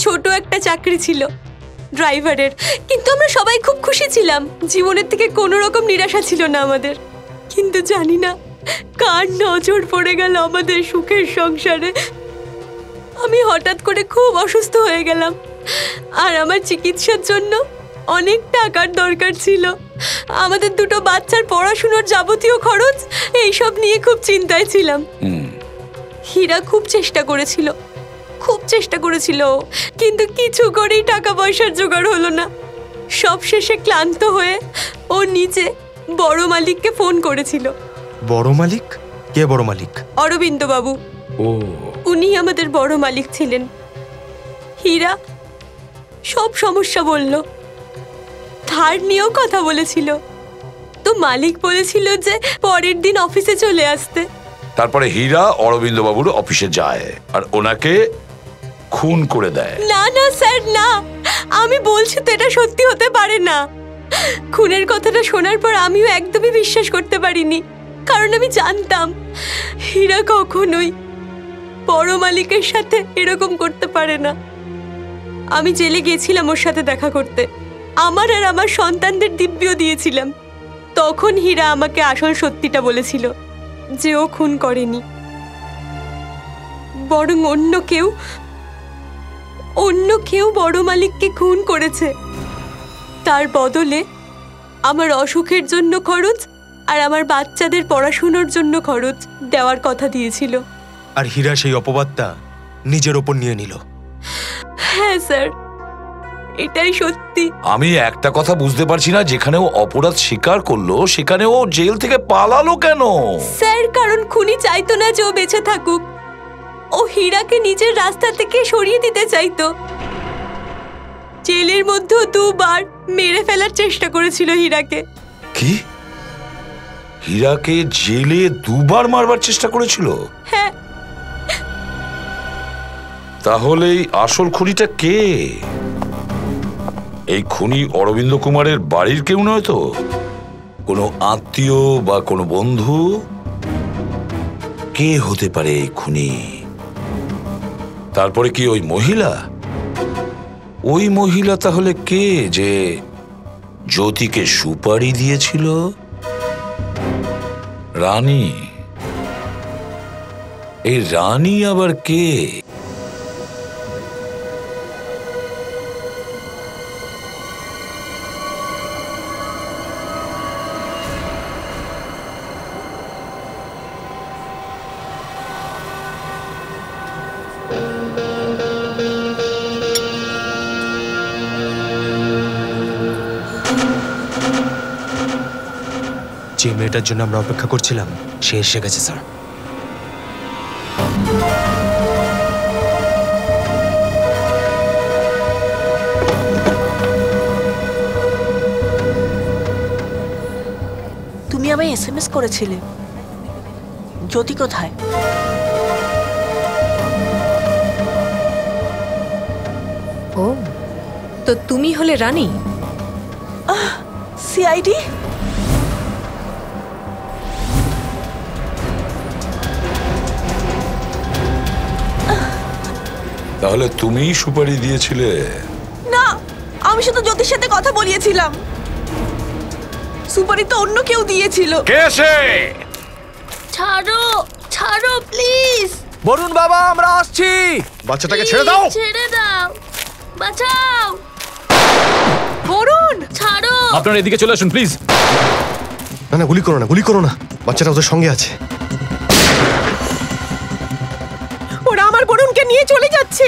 Speaker 5: ছোট একটা চাকরি ছিল ড্রাইভারের, কিন্তু আমরা সবাই খুব খুশি ছিলাম। জীবনের থেকে কোনো রকম নিরাশা ছিল না আমাদের। কিন্তু জানি না কার নজর পড়ে গেল আমাদের সুখের সংসারে। আমি হঠাৎ করে খুব অসুস্থ হয়ে গেলাম, আর আমার চিকিৎসার জন্য অনেক টাকার দরকার ছিল। আমাদের দুটো বাচ্চার পড়াশোনার যাবতীয় খরচ, এইসব নিয়ে খুব চিন্তায় ছিলাম। হীরা খুব চেষ্টা করেছিল, কিন্তু কিছু করেই টাকা পয়সার জোগাড় হলো না। সব শেষে ক্লান্ত হয়ে ও নিজে বড় মালিককে ফোন করেছিল।
Speaker 8: বড় মালিক? কে বড় মালিক?
Speaker 5: অরবিন্দ বাবু।
Speaker 8: ও,
Speaker 5: উনি আমাদের বড় মালিক ছিলেন। হীরা সব সমস্যা বলল, ধার নিয়েও কথা বলেছিল। তো মালিক বলেছিল যে পরের দিন অফিসে চলে আসতে।
Speaker 7: তারপরে হীরা অরবিন্দ বাবুর অফিসে যায় আর ওনাকে খুন করে দেয়।
Speaker 5: না না স্যার, না, আমি বলছি তো এটা সত্যি হতে পারে না। খুনের কথাটা শোনার পর আমিও একদমই বিশ্বাস করতে পারিনি, কারণ আমি জানতাম হীরা কখনোই বড় মালিকের সাথে এরকম করতে পারে না। আমি জেলে গিয়েছিলাম ওর সাথে দেখা করতে, আমার আর আমার সন্তানদের দিব্যও দিয়েছিলাম। তখন হীরা আমাকে আসল সত্যিটা বলেছিল যে ও খুন করেনি, বরং অন্য কেউ বড় মালিককে খুন করেছে। তার বদলে আমার অসুখের জন্য খরচ আর আমার বাচ্চাদের পড়াশোনার জন্য খরচ দেওয়ার কথা দিয়েছিল।
Speaker 8: আর হীরা সেই অপবাদটা নিজের ওপর নিয়ে নিল।
Speaker 5: হ্যাঁ স্যার, এটাই সত্যি।
Speaker 7: আমি একটা কথা বুঝতে পারছি না, যেখানে ও অপরাধ স্বীকার করলো সেখানে ও জেল থেকে পালালো কেন?
Speaker 5: স্যার, কারণ খুনি চাইতো না যে ও বেঁচে থাকুক। ও হীরাকে নিজের রাস্তা থেকে সরিয়ে দিতে চাইতো। জেলের মধ্যে 2 বার মেরে ফেলার চেষ্টা করেছিল হীরাকে।
Speaker 7: কি? হীরাকে জেলে 2 বার মারবার চেষ্টা করেছিল?
Speaker 5: হ্যাঁ।
Speaker 7: তাহলে আসল খুনিটা কে? এই খুনি অরবিন্দ কুমারের বাড়ির কেউ নয় তো? কোনো আত্মীয় বা কোনো বন্ধু? কে হতে পারে এই খুনি? তারপরে কি ওই মহিলা? ওই মহিলা তাহলে কে যে জ্যোতিকে সুপারি দিয়েছিল? রানী? এই রানী আবার কে?
Speaker 8: যে মেয়েটার জন্য আমরা অপেক্ষা করছিলাম সে এসে গেছে স্যার।
Speaker 12: তুমি আমায় SMS করেছিলে। জ্যোতি কোথায়?
Speaker 10: ও, তো তুমি হলে রানী?
Speaker 12: CID?
Speaker 7: তাহলে তুমিই সুপারি দিয়েছিলে?
Speaker 12: না, আমি শুধু জ্যোতির সাথে কথা বলিয়েছিলাম। সুপারি তো অন্য কেউ দিয়েছিল।
Speaker 7: কে সে?
Speaker 1: ছাড়ো, ছাড়ো প্লিজ।
Speaker 4: বরুণ বাবা, আমরা আসছি।
Speaker 14: বাচ্চাটাকে ছেড়ে দাও।
Speaker 1: ছেড়ে দাও, বাঁচাও।
Speaker 16: বরুণ
Speaker 1: ছাড়ো।
Speaker 15: আপনারা এদিকে চলে আসুন প্লিজ।
Speaker 14: না না, গুলি করো না, গুলি করো না, বাচ্চাটা ওদের সঙ্গে আছে।
Speaker 6: ওরা আমার বরুণকে নিয়ে চলে যাচ্ছে।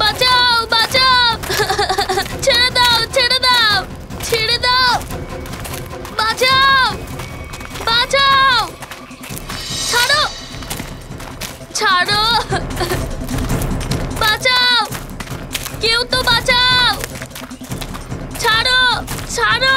Speaker 1: বাঁচাও, বাঁচাও। ছেড়ে দাও, ছেড়ে দাও, ছেড়ে দাও। বাঁচাও, বাঁচাও। ছাড়ো, ছাড়ো। বাঁচাও, কেউ তো বাঁচাও। ছাড়ো, ছাড়ো।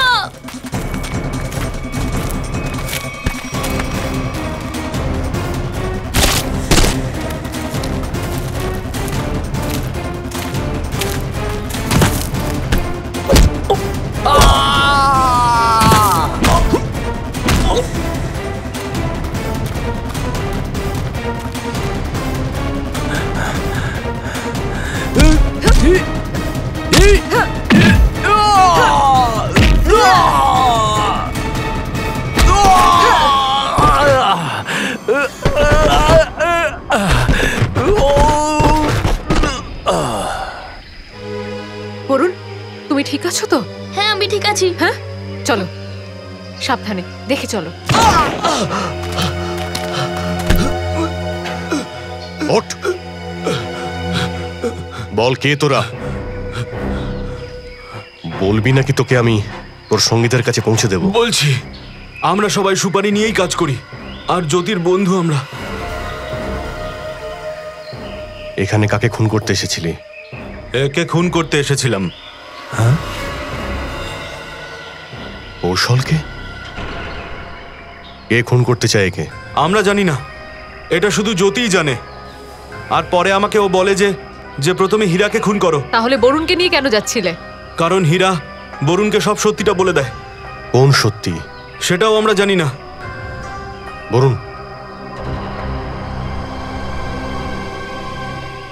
Speaker 16: বরুণ, তুমি ঠিক আছো তো?
Speaker 1: হ্যাঁ, আমি ঠিক আছি।
Speaker 16: হ্যাঁ, চলো সাবধানে, দেখে চলো।
Speaker 14: ওঠ, বল কে তোরা? বলবি নাকি তোকে আমি তোর সঙ্গীদের কাছে পৌঁছে দেব?
Speaker 2: বলছি, আমরা সবাই সুপারি নিয়েই কাজ করি, আর জ্যোতির বন্ধু আমরা।
Speaker 14: এখানে কাকে খুন করতে এসেছিলি?
Speaker 2: একে খুন করতে এসেছিলাম।
Speaker 14: হ্যাঁ, কৌশলকে? কে খুন করতে চায় একে?
Speaker 2: আমরা জানি না, এটা শুধু জ্যোতিই জানে। আর পরে আমাকে ও বলে যে প্রথমে হীরাকে খুন করো।
Speaker 16: তাহলে বরুণকে নিয়ে কেন যাচ্ছিলে?
Speaker 2: কারণ হীরা বরুণকে সব সত্যিটা বলে দেয়।
Speaker 14: কোন সত্যি?
Speaker 2: সেটাও আমরা জানি না।
Speaker 14: বরুণ,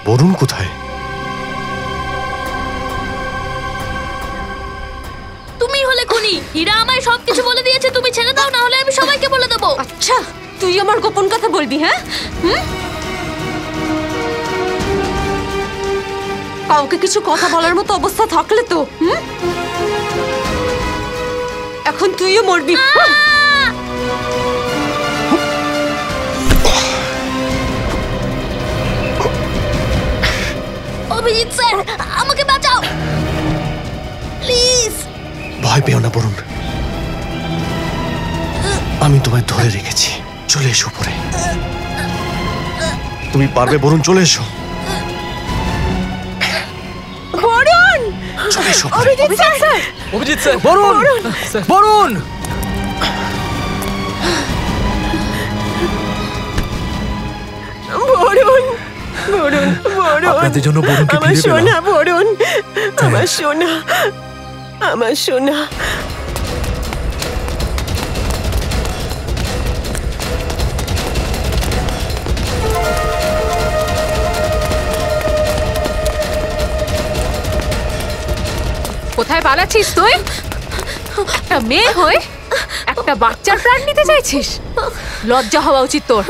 Speaker 14: বরুণ কোথায়?
Speaker 1: তুমি হলে খুনি। হীরা আমায় সবকিছু বলে দিয়েছে। তুমি ছেড়ে দাও, না হলে আমি সবাইকে বলে দেবো।
Speaker 5: আচ্ছা, তুই আমার গোপন কথা বলবি? হ্যাঁ, কাউকে কিছু কথা বলার মতো অবস্থা থাকলে তো এখন তুইও মরবি।
Speaker 1: অভিজিৎ স্যার, আমাকে বাঁচাও প্লিজ।
Speaker 14: ভয় পেও না বরুণ, আমি তোমায় ধরে রেখেছি। চলে এসো উপরে। তুমি পারবে বরুণ, চলে এসো।
Speaker 6: বরুণ,
Speaker 14: চলে এসো।
Speaker 6: Abhijit sir,
Speaker 15: Abhijit sir, Varun, Varun.
Speaker 6: বরুণ, বরুণ, বরুণ,
Speaker 15: আপনাদের জন্য বরুণকে
Speaker 6: আমার
Speaker 15: ফিরে পেলাম।
Speaker 6: সোনা বরুণ, আমার সোনা, আমার সোনা।
Speaker 16: কোথায় পালাচ্ছিস তুই? একটা মেয়ে হয়ে একটা বাচ্চার প্রাণ নিতে চাইছিস? লজ্জা হওয়া উচিত তোর।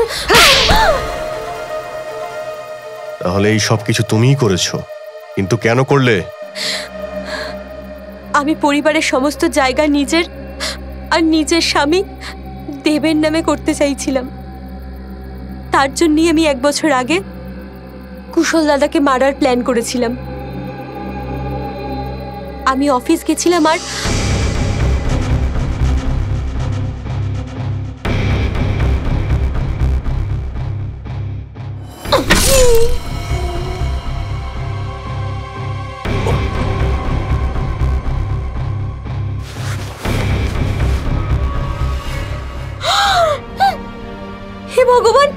Speaker 14: তাহলে এই সব কিছু তুমিই করেছো, কিন্তু কেন করলে?
Speaker 5: আমি পরিবারের সমস্ত জায়গা নিজের আর নিজের স্বামী দেবের নামে করতে চাইছিলাম। তার জন্যই আমি 1 বছর আগে কুশল দাদাকে মারার প্ল্যান করেছিলাম। আমি অফিস গেছিলাম আর হে ভগবান,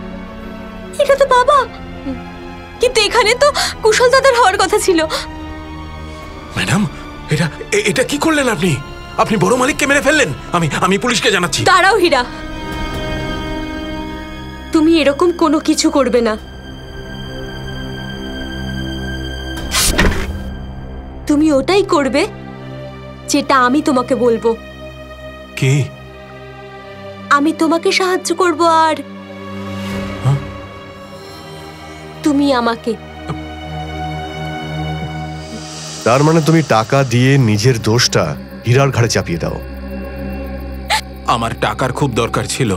Speaker 5: এটা তো বাবা। কিন্তু এখানে তো কুশল দাদার হওয়ার কথা ছিল।
Speaker 13: ম্যাডাম, এটা কি করলেন আপনি? আপনি বড় মালিককে মেরে ফেললেন। আমি পুলিশকে জানাচ্ছি।
Speaker 5: দাঁড়াও হীরা, তুমি এরকম কোনো কিছু করবে না। তুমি ওটাই করবে যেটা আমি তোমাকে বলবো।
Speaker 13: কি?
Speaker 5: আমি তোমাকে সাহায্য করব আর তুমি আমাকে।
Speaker 14: তার মানে তুমি টাকা দিয়ে নিজের দোষটা হীরার ঘাড়ে চাপিয়ে দাও।
Speaker 13: আমার টাকার খুব দরকার ছিল,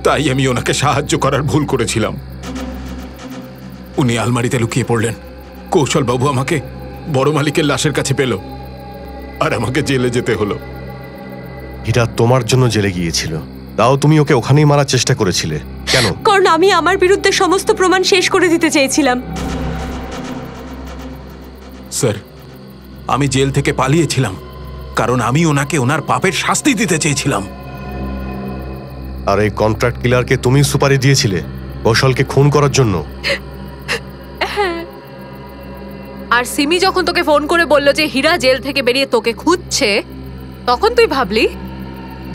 Speaker 13: তাই আমি ওনাকে সাহায্য করার ভুল করেছিলাম। উনি আলমারিতে লুকিয়ে পড়লেন, কৌশলবাবু আমাকে বড় মালিকের লাশের কাছে পেল, আর আমাকে জেলে যেতে হলো।
Speaker 14: হীরা তোমার জন্য জেলে গিয়েছিল, তাও তুমি ওকে ওখানেই মারার চেষ্টা করেছিলে কেন?
Speaker 5: কারণ আমি আমার বিরুদ্ধে সমস্ত প্রমাণ শেষ করে দিতে চেয়েছিলাম।
Speaker 13: স্যার, আমি জেল থেকে পালিয়েছিলাম কারণ আমি ওনাকে ওনার পাপের শাস্তি দিতে চেয়েছিলাম।
Speaker 14: আর এই কন্ট্রাক্ট কিলারকে তুমি সুপারি দিয়েছিলে কৌশলকে খুন করার জন্য।
Speaker 16: আর সিমি যখন তোকে ফোন করে বলল যে হীরা জেল থেকে বেরিয়ে তোকে খুঁজছে, তখন তুই ভাবলি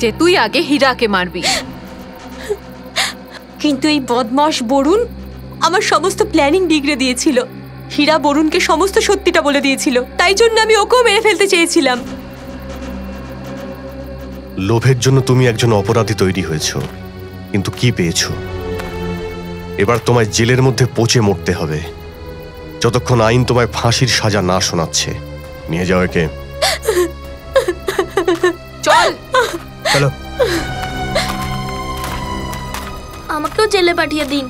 Speaker 16: যে তুই আগে হীরাকে মারবি।
Speaker 5: কিন্তু এই বদমাশ বরুণ আমার সমস্ত প্ল্যানিং বিগড়ে দিয়েছিল। হীরা বরুণকে সমস্ত সত্যিটা বলে দিয়েছিল, তাই জন্য আমি ওকেও মেরে ফেলতে চেয়েছিলাম।
Speaker 14: লোভের জন্য তুমি একজন অপরাধী তৈরি হয়েছ, কিন্তু কি পেয়েছো? এবার তোমায় জেলের মধ্যে পচে মরতে হবে, যতক্ষণ আইন তোমায় ফাঁসির সাজা না শোনাচ্ছে। নিয়ে যাও একে।
Speaker 16: চল
Speaker 8: চলো।
Speaker 1: আমাকেও জেলে পাঠিয়ে দিন,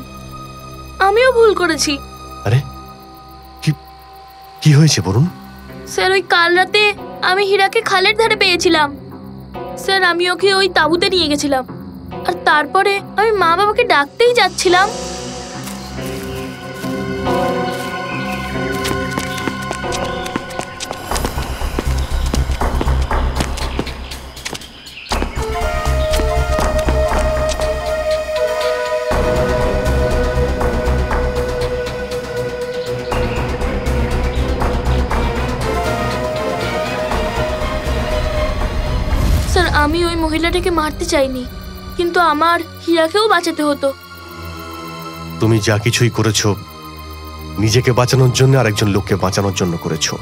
Speaker 1: আমিও ভুল করেছি।
Speaker 14: আরে কি হয়েছে বলুন?
Speaker 1: স্যার, ওই কাল রাতে আমি হীরাকে খালের ধারে পেয়েছিলাম। স্যার, আমি ওকে ওই তাঁবুতে নিয়ে গেছিলাম, আর তারপরে আমি মা বাবাকে ডাকতেই যাচ্ছিলাম। স্যার, আমি ওই মহিলাটাকে মারতে চাইনি, কিন্তু আমার হীরাকেও বাঁচাতে হতো।
Speaker 14: তুমি যা কিছুই করেছো নিজেকে বাঁচানোর জন্য আর একজন লোককে বাঁচানোর জন্য করেছো,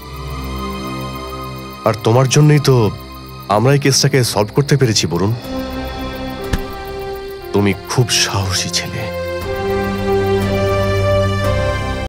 Speaker 14: আর তোমার জন্যই তো আমরা এই কেসটাকে সলভ করতে পেরেছি বলুন। তুমি খুব সাহসী ছেলে।